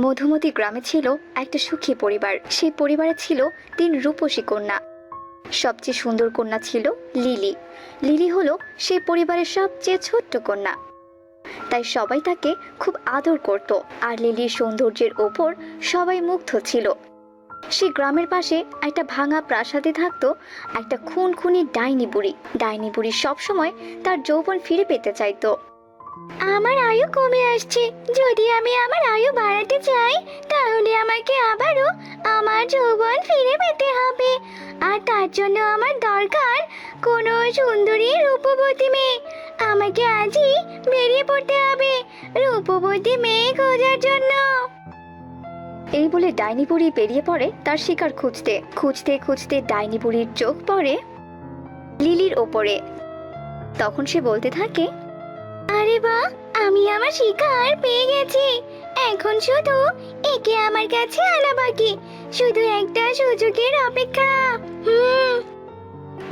মধুমতি গ্রামে ছিল একটা সুখী পরিবার। সেই পরিবারে ছিল 3 রূপসী কন্যা। সবচেয়ে সুন্দর কন্যা ছিল লিলি। লিলি হলো সেই পরিবারের সবচেয়ে ছোট্ট কন্যা, তাই সবাই তাকে খুব আদর করত। আর লিলির সৌন্দর্যের ওপর সবাই মুগ্ধ ছিল। সেই গ্রামের পাশে একটা ভাঙা প্রাসাদে থাকতো একটা খুনখুনি ডাইনি বুড়ি। ডাইনি বুড়ি সবসময় তার যৌবন ফিরে পেতে চাইতো। আমার আয়ু কমে আসছে, যদি আমি আমার আয়ু বাড়াতে চাই তাহলে আমাকে আবারও আমার যৌবন ফিরে পেতে হবে। আর তার জন্য আমার দরকার কোনো সুন্দরী রূপবতী মেয়ে। আমাকে আজই বেরিয়ে পড়তে হবে রূপবতী মেয়ে খোঁজার জন্য। এই বলে ডাইনি বুড়ি বেরিয়ে পড়ে তার শিকার খুঁজতে। খুঁজতে খুঁজতে ডাইনি বুড়ির চোখ পড়ে লিলির ওপরে। তখন সে বলতে থাকে, আরে বাহ, আমি আমার শিকার পেয়ে গেছি। এখন শুধু একে আমার কাছে আনা বাকি, শুধু একটা সুযোগের অপেক্ষা।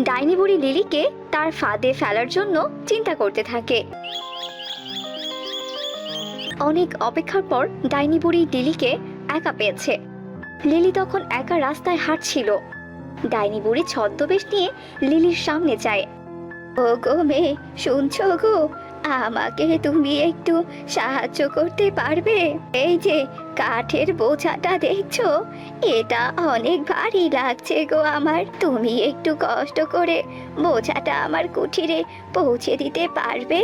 ডাইনি বুড়ি লিলিকে তার ফাঁদে ফেলার জন্য চিন্তা করতে থাকে। অনেক অপেক্ষার পর ডাইনি বুড়ি লিলিকে একা পেয়েছে। লিলি তখন একা রাস্তায় হাঁটছিল। ডাইনি বুড়ি ছদ্মবেশ নিয়ে লিলির সামনে যায়। ও গো মেয়ে, শুনছো গো? আমাকে তুমি একটু সাহায্য করতে পারবে? এই যে কাঠের বোঝাটা দেখছো, এটা অনেক ভারী লাগছে গো আমার। তুমি একটু কষ্ট করে বোঝাটা আমার কুঠিরে পৌঁছে দিতে পারবে?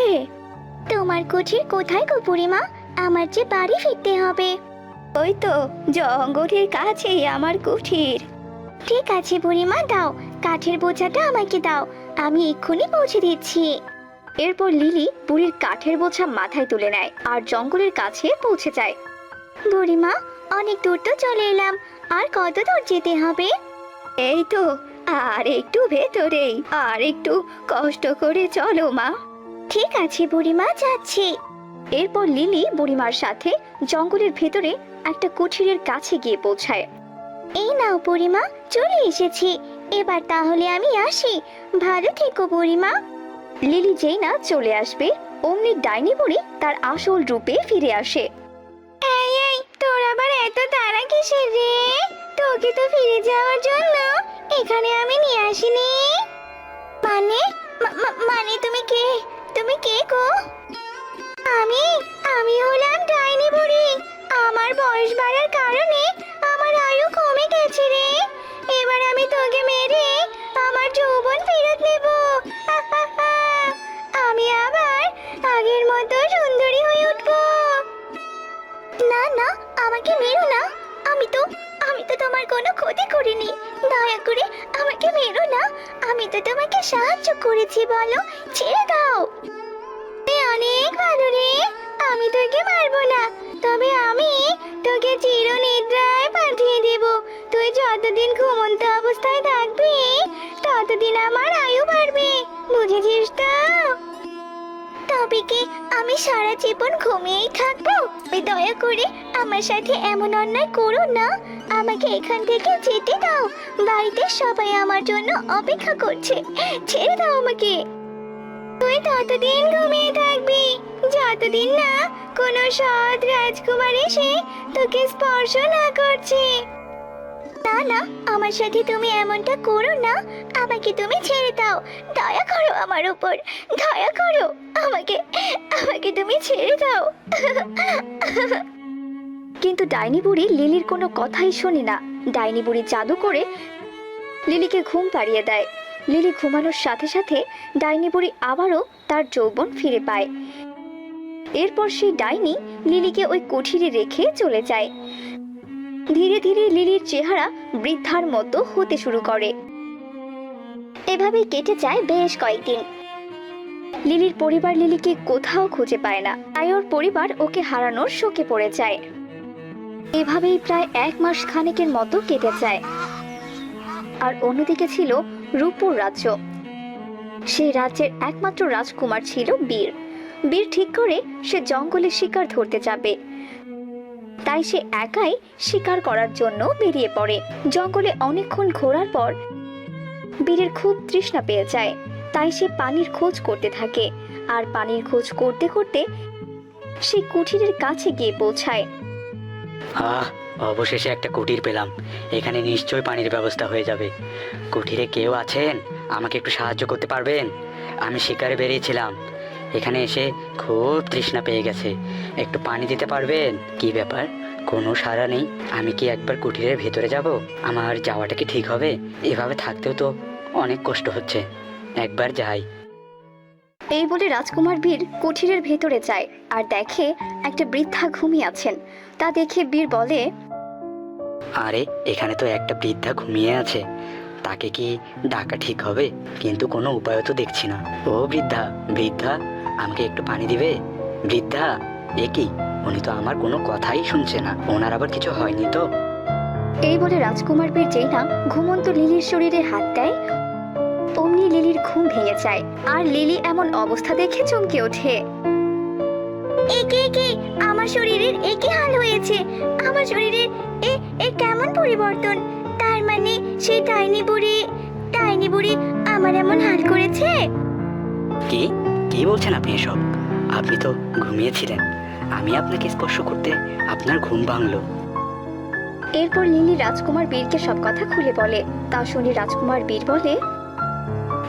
তোমার কুঠির কোথায় গো বুড়িমা? আমার যে বাড়ি ফিরতে হবে। ওই তো জঙ্গলের কাছেই আমার কুঠির। ঠিক আছে বুড়িমা, দাও কাঠের বোঝাটা আমাকে দাও, আমি এক্ষুনি পৌঁছে দিচ্ছি। এরপর লিলি বুড়ির কাঠের বোঝা মাথায় তুলে নেয় আর জঙ্গলের কাছে পৌঁছে যায়। বুড়িমা, অনেক দূর তো চলে এলাম, আর কত দূর যেতে হবে? এই তো আর একটু ভেতরেই, আর একটু কষ্ট করে চলো মা। ঠিক আছে বুড়িমা, যাচ্ছি। এরপর লিলি বুড়িমার সাথে জঙ্গলের ভেতরে একটা কুঠিরের কাছে গিয়ে পৌঁছায়। এই নাও বুড়িমা, চলে এসেছি। এবার তাহলে আমি আসি, ভালো থেকো বুড়িমা। লিলি যেই না চলে আসবে অমনি ডাইনি বুড়ি তার আসল রূপে ফিরে আসে। এই এই, তোর আবার এত তাড়া কিসের রে? তোকে তো ফিরে যাওয়ার জন্য এখানে আমি নিয়ে আসিনি। মানে মানে তুমি কে? তুমি কে গো? আমি আমি হলাম ডাইনি বুড়ি। আমার বয়স বাড়ার কারণে আমার আয়ু কমে গেছে রে। এবার আমি তোকে মেরে আমার যৌবন ফেরত নেব। আমি আবার আগের মতো সুন্দরী হয়ে উঠব। না না, আমাকে মেরো না। আমি তো তোমার কোনো ক্ষতি করিনি। দয়া করে আমাকে মেরো না। আমি তো তোমাকে সাহায্য করেছি, বলো ছেড়ে দাও। অনেক ভালো রে, আমি তোকে মারবো না, তবে আমি তোকে চিরনিদ্রায় পাঠিয়ে দেব। তুই যতদিন ঘুমন্ত অবস্থায় থাকবি ততদিন আমার আয়ু বাড়বে, বুঝেছিস তো? তবে কি আমি সারা জীবন ঘুমিয়েই থাকবো? দয়া করে আমার সাথে এমন অন্যায় করো না। আমাকে এখান থেকে যেতে দাও, বাড়িতে সবাই আমার জন্য অপেক্ষা করছে। ছেড়ে দাও আমাকে। তুই ততদিন ঘুমিয়ে থাকবি যতদিন না কোনো সৎ রাজকুমার এসে তোকে স্পর্শ না করছে। না না, আমার সাথে তুমি এমনটা করো না। আমাকে তুমি ছেড়ে দাও, দয়া করো আমার উপর, দয়া করো। আমাকে আমাকে তুমি ছেড়ে দাও। কিন্তু ডাইনি বুড়ি লিলির কোনো কথাই শোনে না। ডাইনি বুড়ি জাদু করে লিলিকে ঘুম পাড়িয়ে দেয়। লিলি ঘুমানোর সাথে সাথে ডাইনি বুড়ি আবারও তার যৌবন ফিরে পায়। এরপর সেই ডাইনি লিলিকে ওই কুঠিরে রেখে চলে যায়। ধীরে ধীরে লিলির চেহারা বৃদ্ধার মতো হতে শুরু করে। এভাবেই কেটে যায় বেশ কয়েকদিন। লিলির পরিবার লিলিকে কোথাও খুঁজে পায় না, তাই ওর পরিবার ওকে হারানোর শোকে পড়ে যায়। এভাবেই প্রায় 1 মাস খানেকের মতো কেটে যায়। আর অন্যদিকে ছিল রূপপুর রাজ্য। সেই রাজ্যের একমাত্র রাজকুমার ছিল বীর। বীর ঠিক করে সে জঙ্গলে শিকার ধরতে যাবে, তাই সে একাই শিকার করার জন্য বেরিয়ে পড়ে। জঙ্গলে অনেকক্ষণ ঘোরার পর বীরের খুব তৃষ্ণা পেয়ে যায়, তাই সে পানির খোঁজ করতে থাকে। আর পানির খোঁজ করতে করতে সে কুঠিরের কাছে গিয়ে পৌঁছায়। আহ, অবশেষে একটা কুটির পেলাম। এখানে নিশ্চয়ই পানির ব্যবস্থা হয়ে যাবে। কুটিরে কেউ আছেন? আমাকে একটু সাহায্য করতে পারবেন? আমি শিকারে বেরিয়েছিলাম, এখানে এসে খুব তৃষ্ণা পেয়ে গেছে। একটু পানি দিতে পারবেন? কি ব্যাপার, কোনো সাড়া নেই। আমি কি একবার কুটিরের ভেতরে যাব? আমার যাওয়াটা কি ঠিক হবে? এভাবে থাকতেও তো অনেক কষ্ট হচ্ছে। একবার যাই। এই বলে রাজকুমার বীর কুঠিরের ভেতরে যায় আর দেখে একটা বৃদ্ধা ঘুমিয়ে আছেন। তা দেখে বীর বলে, আরে, এখানে তো একটা বৃদ্ধা ঘুমিয়ে আছে, তাকে কি ডাকা ঠিক হবে? কিন্তু কোনো উপায়ও তো দেখছি না। ও বৃদ্ধা, বৃদ্ধা, আমাকে একটু পানি দিবে? বৃদ্ধা, এ কি, উনি তো আমার কোনো কথাই শুনছে না। ওনার আবার কিছু হয়নি তো? এই বলে রাজকুমার বীর যেই না ঘুমন্ত লিলির শরীরে হাত দেয়, অমনি লিলির ঘুম ভেঙে যায় আর লিলি এমন অবস্থা দেখে চমকে ওঠে। একে একে আমার শরীরের একই হাল হয়েছে। আমার শরীরের এ এ কেমন পরিবর্তন? তার মানে সেই ডাইনি বুড়ি আমার এমন হাল করেছে? কি কি বলছেন আপনি এসব? আপনি তো ঘুমিয়েছিলেন, আমি আপনাকে স্পর্শ করতে আপনার ঘুম ভাঙলো। এরপর লিলি রাজকুমার বীরকে সব কথা খুলে বলে। তা শুনে রাজকুমার বীর বলে,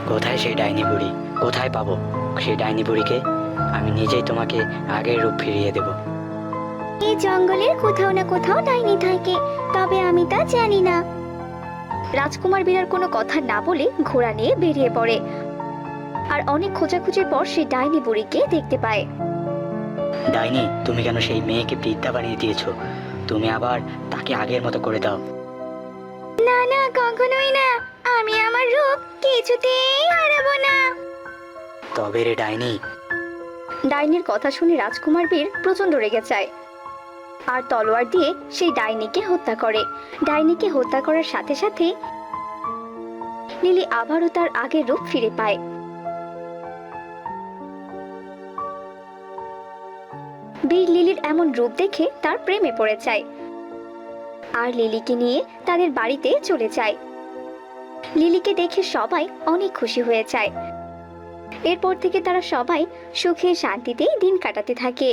কোথায় সেই ডাইনি বুড়ি? কোথায় পাবো সেই ডাইনি বুড়িকে? আমি নিজেই তোমাকে আগের রূপ ফিরিয়ে দেব। এই জঙ্গলের কোথাও না কোথাও ডাইনি থাকে, তবে আমি তা জানি না। রাজকুমার বীর আর কোনো কথা না বলে ঘোড়া নিয়ে বেরিয়ে পড়ে আর অনেক খোঁজাখুঁজির পর সেই ডাইনি বুড়িকে দেখতে পায়। ডাইনি, তুমি কেন সেই মেয়েকে বৃদ্ধা বানিয়ে দিয়েছো? তুমি আবার তাকে আগের মতো করে দাও। না না, কখনোই না। আমি আমার রূপ কিছুতেই হারাবো না। তবে রে ডাইনি। ডাইনির কথা শুনে রাজকুমার বীর প্রচন্ড রেগে যায় আর তলোয়ার দিয়ে সেই ডাইনিকে হত্যা করে। ডাইনিকে হত্যা করার সাথে সাথে লিলি আবারও তার আগের রূপ ফিরে পায়। বীর লিলির এমন রূপ দেখে তার প্রেমে পড়ে যায় আর লিলিকে নিয়ে তাদের বাড়িতে চলে যায়। লিলিকে দেখে সবাই অনেক খুশি হয়ে যায়। এরপর থেকে তারা সবাই সুখে শান্তিতেই দিন কাটাতে থাকে।